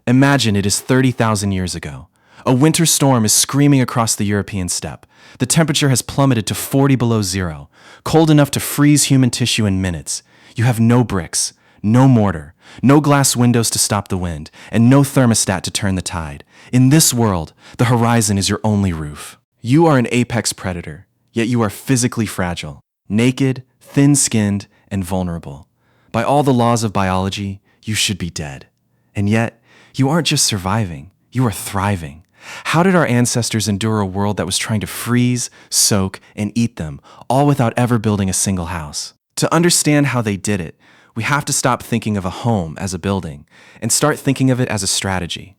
Imagine it is 30,000 years ago. A winter storm is screaming across the European steppe. The temperature has plummeted to 40 below zero, cold enough to freeze human tissue in minutes. You have no bricks, no mortar, no glass windows to stop the wind, and no thermostat to turn the tide. In this world, the horizon is your only roof. You are an apex predator, yet you are physically fragile, naked, thin-skinned, and vulnerable. By all the laws of biology, you should be dead. And yet, you aren't just surviving, you are thriving. How did our ancestors endure a world that was trying to freeze, soak, and eat them, all without ever building a single house? To understand how they did it, we have to stop thinking of a home as a building and start thinking of it as a strategy.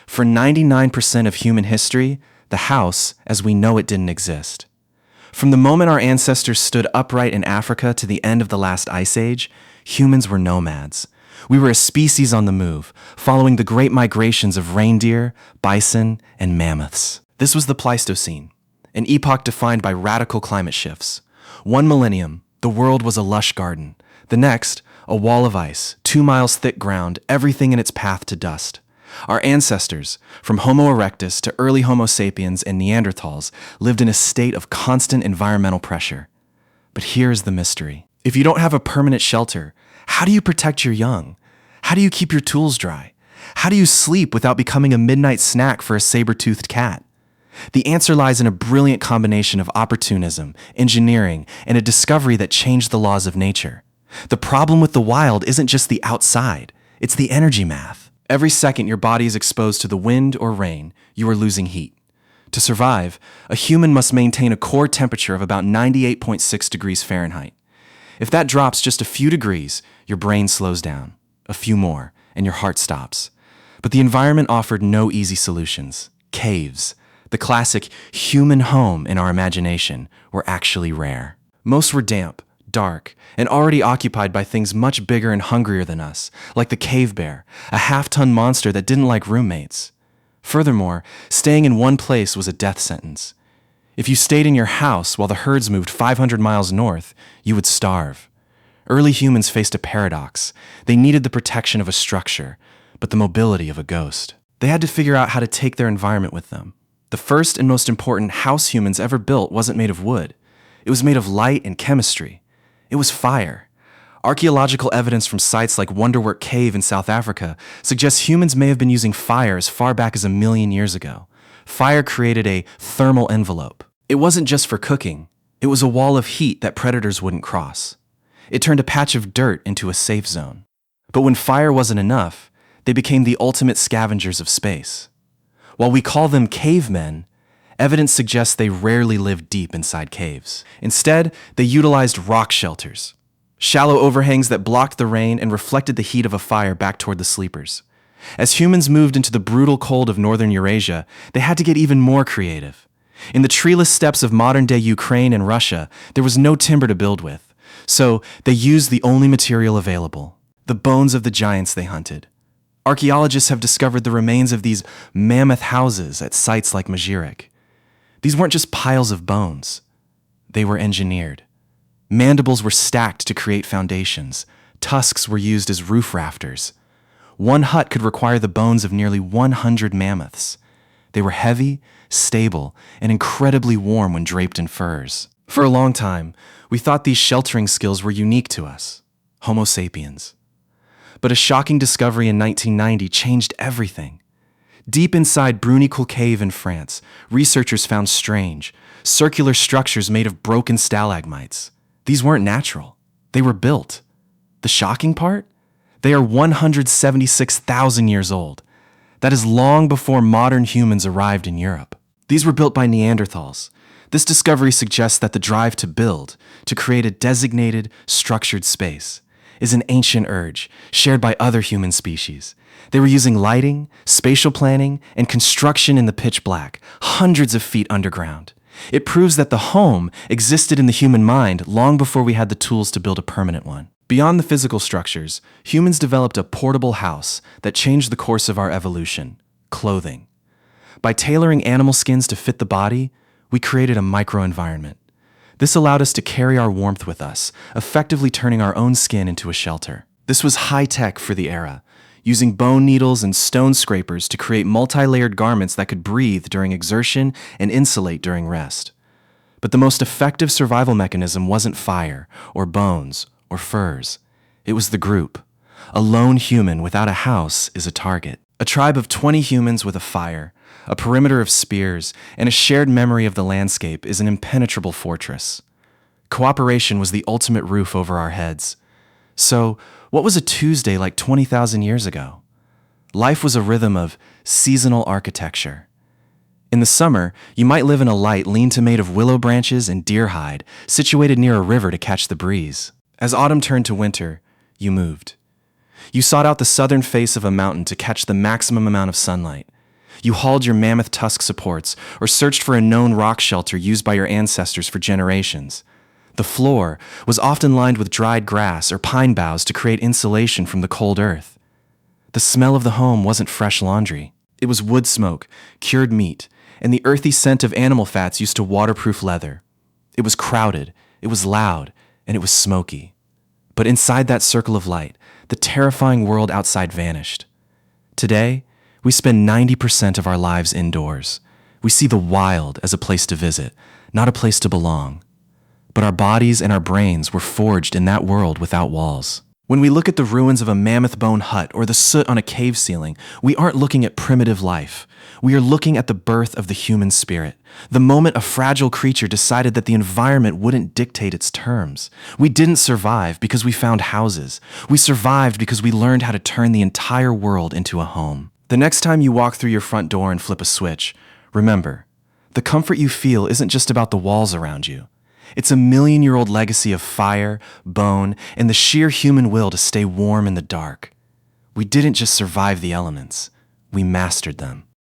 For 99% of human history, the house, as we know it, didn't exist. From the moment our ancestors stood upright in Africa to the end of the last ice age, humans were nomads. We were a species on the move, following the great migrations of reindeer, bison, and mammoths. This was the Pleistocene, an epoch defined by radical climate shifts. One millennium, the world was a lush garden. The next, a wall of ice, 2 miles thick ground, everything in its path to dust. Our ancestors, from Homo erectus to early Homo sapiens and Neanderthals, lived in a state of constant environmental pressure. But here's the mystery. If you don't have a permanent shelter, how do you protect your young? How do you keep your tools dry? How do you sleep without becoming a midnight snack for a saber-toothed cat? The answer lies in a brilliant combination of opportunism, engineering, and a discovery that changed the laws of nature. The problem with the wild isn't just the outside, it's the energy math. Every second your body is exposed to the wind or rain, you are losing heat. To survive, a human must maintain a core temperature of about 98.6 degrees Fahrenheit. If that drops just a few degrees, your brain slows down. A few more, and your heart stops. But the environment offered no easy solutions. Caves, the classic human home in our imagination, were actually rare. Most were damp, dark, and already occupied by things much bigger and hungrier than us, like the cave bear, a half-ton monster that didn't like roommates. Furthermore, staying in one place was a death sentence. If you stayed in your house while the herds moved 500 miles north, you would starve. Early humans faced a paradox. They needed the protection of a structure, but the mobility of a ghost. They had to figure out how to take their environment with them. The first and most important house humans ever built wasn't made of wood. It was made of light and chemistry. It was fire. Archaeological evidence from sites like Wonderwork Cave in South Africa suggests humans may have been using fire as far back as 1 million years ago. Fire created a thermal envelope. It wasn't just for cooking. It was a wall of heat that predators wouldn't cross. It turned a patch of dirt into a safe zone. But when fire wasn't enough, they became the ultimate scavengers of space. While we call them cavemen, evidence suggests they rarely lived deep inside caves. Instead, they utilized rock shelters, shallow overhangs that blocked the rain and reflected the heat of a fire back toward the sleepers. As humans moved into the brutal cold of northern Eurasia, they had to get even more creative. In the treeless steppes of modern-day Ukraine and Russia, there was no timber to build with. So they used the only material available, the bones of the giants they hunted. Archaeologists have discovered the remains of these mammoth houses at sites like Majirik. These weren't just piles of bones. They were engineered. Mandibles were stacked to create foundations. Tusks were used as roof rafters. One hut could require the bones of nearly 100 mammoths. They were heavy, stable, and incredibly warm when draped in furs. For a long time, we thought these sheltering skills were unique to us, Homo sapiens. But a shocking discovery in 1990 changed everything. Deep inside Brunicourt Cave in France, researchers found strange, circular structures made of broken stalagmites. These weren't natural. They were built. The shocking part? They are 176,000 years old. That is long before modern humans arrived in Europe. These were built by Neanderthals. This discovery suggests that the drive to build, to create a designated, structured space, is an ancient urge shared by other human species. They were using lighting, spatial planning, and construction in the pitch black, hundreds of feet underground. It proves that the home existed in the human mind long before we had the tools to build a permanent one. Beyond the physical structures, humans developed a portable house that changed the course of our evolution: clothing. By tailoring animal skins to fit the body, we created a microenvironment. This allowed us to carry our warmth with us, effectively turning our own skin into a shelter. This was high-tech for the era. using bone needles and stone scrapers to create multi-layered garments that could breathe during exertion and insulate during rest. But the most effective survival mechanism wasn't fire, or bones, or furs. It was the group. A lone human without a house is a target. A tribe of 20 humans with a fire, a perimeter of spears, and a shared memory of the landscape is an impenetrable fortress. Cooperation was the ultimate roof over our heads. So, what was a Tuesday like 20,000 years ago? Life was a rhythm of seasonal architecture. In the summer, you might live in a light lean-to made of willow branches and deer hide, situated near a river to catch the breeze. As autumn turned to winter, you moved. You sought out the southern face of a mountain to catch the maximum amount of sunlight. You hauled your mammoth tusk supports or searched for a known rock shelter used by your ancestors for generations. The floor was often lined with dried grass or pine boughs to create insulation from the cold earth. The smell of the home wasn't fresh laundry. It was wood smoke, cured meat, and the earthy scent of animal fats used to waterproof leather. It was crowded, it was loud, and it was smoky. But inside that circle of light, the terrifying world outside vanished. Today, we spend 90% of our lives indoors. We see the wild as a place to visit, not a place to belong. But our bodies and our brains were forged in that world without walls. When we look at the ruins of a mammoth bone hut or the soot on a cave ceiling, we aren't looking at primitive life. We are looking at the birth of the human spirit, the moment a fragile creature decided that the environment wouldn't dictate its terms. We didn't survive because we found houses. We survived because we learned how to turn the entire world into a home. The next time you walk through your front door and flip a switch, remember, the comfort you feel isn't just about the walls around you. It's a million-year-old legacy of fire, bone, and the sheer human will to stay warm in the dark. We didn't just survive the elements, we mastered them.